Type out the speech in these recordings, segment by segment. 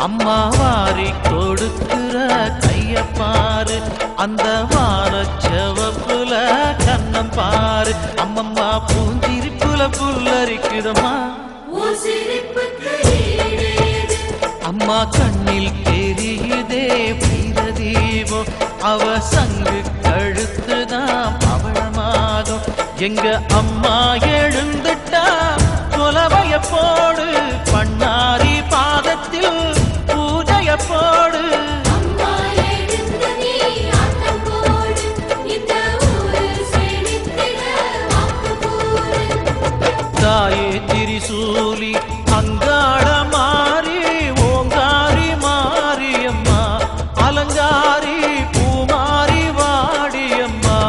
அம்மா வாரி கொடுக்கிற கைய பாரு, அந்த வானச்சவப்புல கண்ணம் பாரு. அம்மம்மா பூஞ்சிரிப்புல புல்லரிக்குதம்மா, அம்மா கண்ணில் தெரியுதே வீரதீபம். அவ சங்கு கழுத்துதான் பவளமாகும். எங்க அம்மா எழுந்துட்டா கொலவைய போடு, பண்ணாரி பாதத்தில் பூஜைய போடு. தாயே திரிசூலி அங்காள மாறி, ஓங்காரி மாரியம்மா, அலங்காரி பூமாரி வாடியம்மா.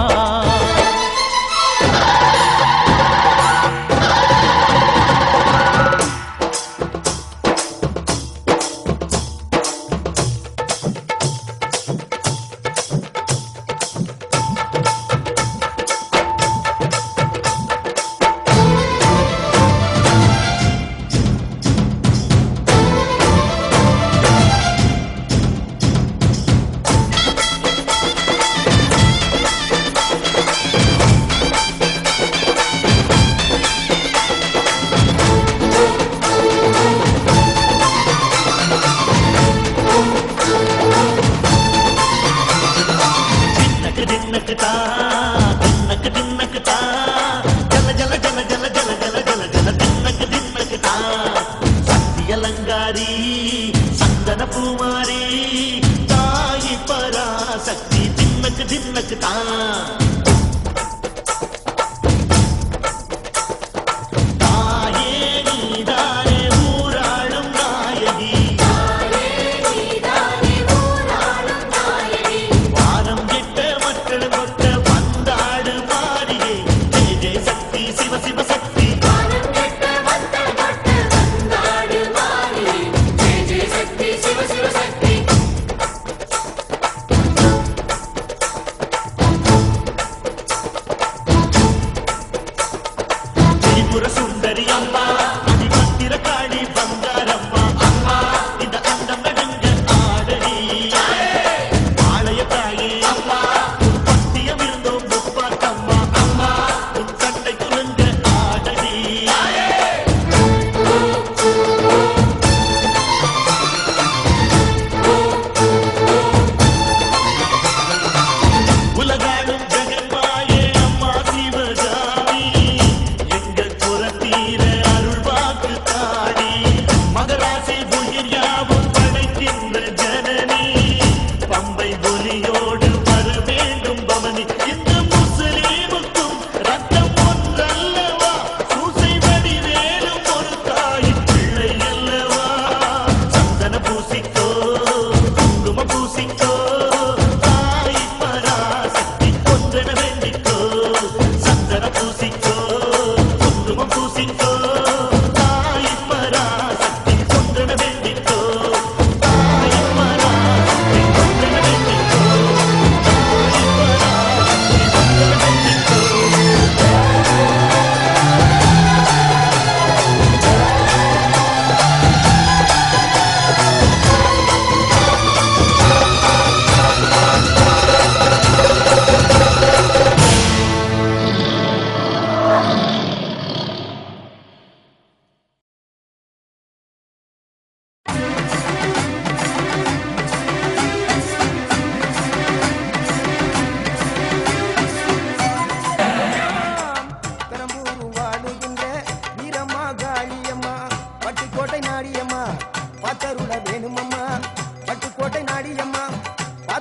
சந்தன பூமாரி தாயி பராசக்தி தின்னக்கு தின்னக்கு தான். தாயே நீதானே ஊராளும் நாயகி, வாரம் கெட்ட மக்கள் கொட்ட வந்தாடு மாறியே. ஜெய ஜெய சக்தி சிவ சிவ சக்தி, சுந்தரி அம்மா, அதிபத்திர காடி பங்காரம்மா, அம்மா இந்த அண்டம் நடுங்க ஆடடி. ஆலய தாயே அம்மா, உன் பத்தியம் இருந்தோம் முப்பாத்தம்மா, அம்மா உன் கட்டை குலுங்க ஆடடி. உலகாடும் ஜெகன்மாயே அம்மா சிவகாமி, மகராசி உயிர் யாவும் படைக்கின்ற ஜனனி, பம்பை ஒலியோடு வர வேண்டும் பவனி. இந்த முஸ்லீமுக்கும் ரத்தம் ஒன்றல்லவா, சூசை வடிவேலும் ஒரு தாயின் பிள்ளை அல்லவா. சந்தன பூசிக்கோ குங்கும பூசிக்கோ, தாய் பராசக்தி ஒன்றென வேண்டிக்கோ. சந்தன பூசிக்கோ குங்கும பூசிக்கோ,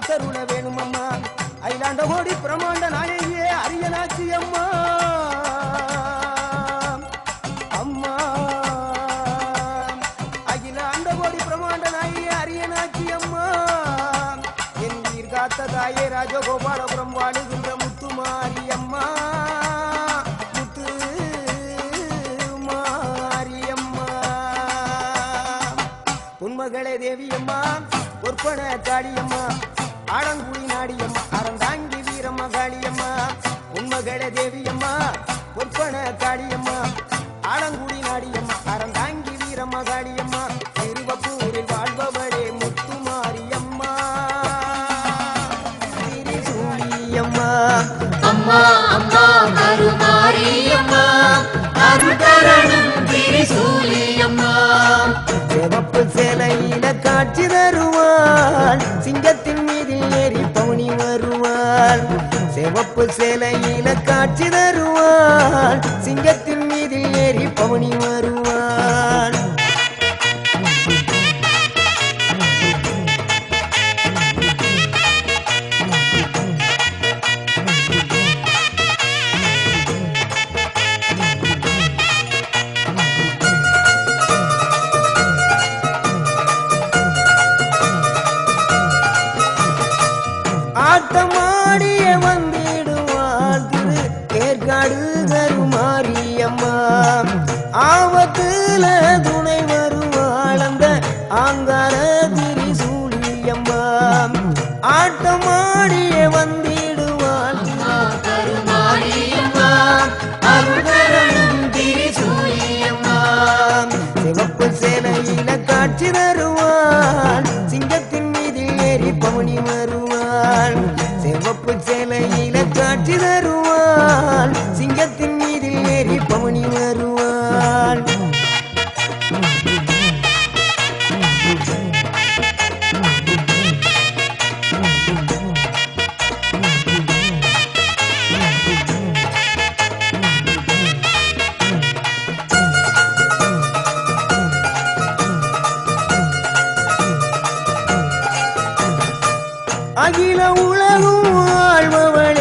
கருண வேணும் அம்மா. அயிலாண்ட ஓடி பிரமாண்ட நாயகியே அரியனாச்சி அம்மா. அம்மா அகிலாண்ட ஓடி பிரமாண்ட நாயகியே அரியனாச்சி அம்மா. என் உயிர் காத்த தாயே ராஜகோபாலபுரம் வாழுகின்ற முத்துமாரி அம்மா. முத்து மாரியம்மா உன்மகளே தேவியம்மா பொற்பன காளியம்மா ஆடங்குடி நாடியம்மா அறந்தாங்கி வீரம்மா காளியம்மா. உன்மகளே தேவியம்மா பொற்பன காளியம்மா ஆடங்குடி நாடியம்மா அறந்தாங்கி வீரம்மா காளியம்மா. திருவப்பூரில் வாழ்பவளே கருமாரியம்மா அருள் தரணும் திரிசூலியம்மா சிவப்பு சேலையில காட்சி தருவாள் சிங்கத்தின் மீதில் ஏறி பவுனி வருவாள் சிவப்பு சேலையில காட்சி தருவாள் சிங்கத்தின் மீதில் ஏறி பவுனி வருவாள் ஆட்டமாடிய வந்திடுவாள் திரு ஏற்காடு கருமாரியம்மா ஆபத்துல துணை வருவாள் அந்த ஆங்கார திரிசூலியம்மா ஆட்டமாடிய வந்திடுவாள் கருமாரியம்மா அருள் தரணும் திரிசூலியம்மா சிவப்பு சேலையில காட்சி தருவாள் சிங்கத்தின் மீதில் ஏறி பவனி வருவாள் சிவப்பு சேலையில காட்சி தருவாள் சிங்கத்தின் மீதில் ஏறி பவனி வருவாள் அகில உலகும் வாழ்பவள்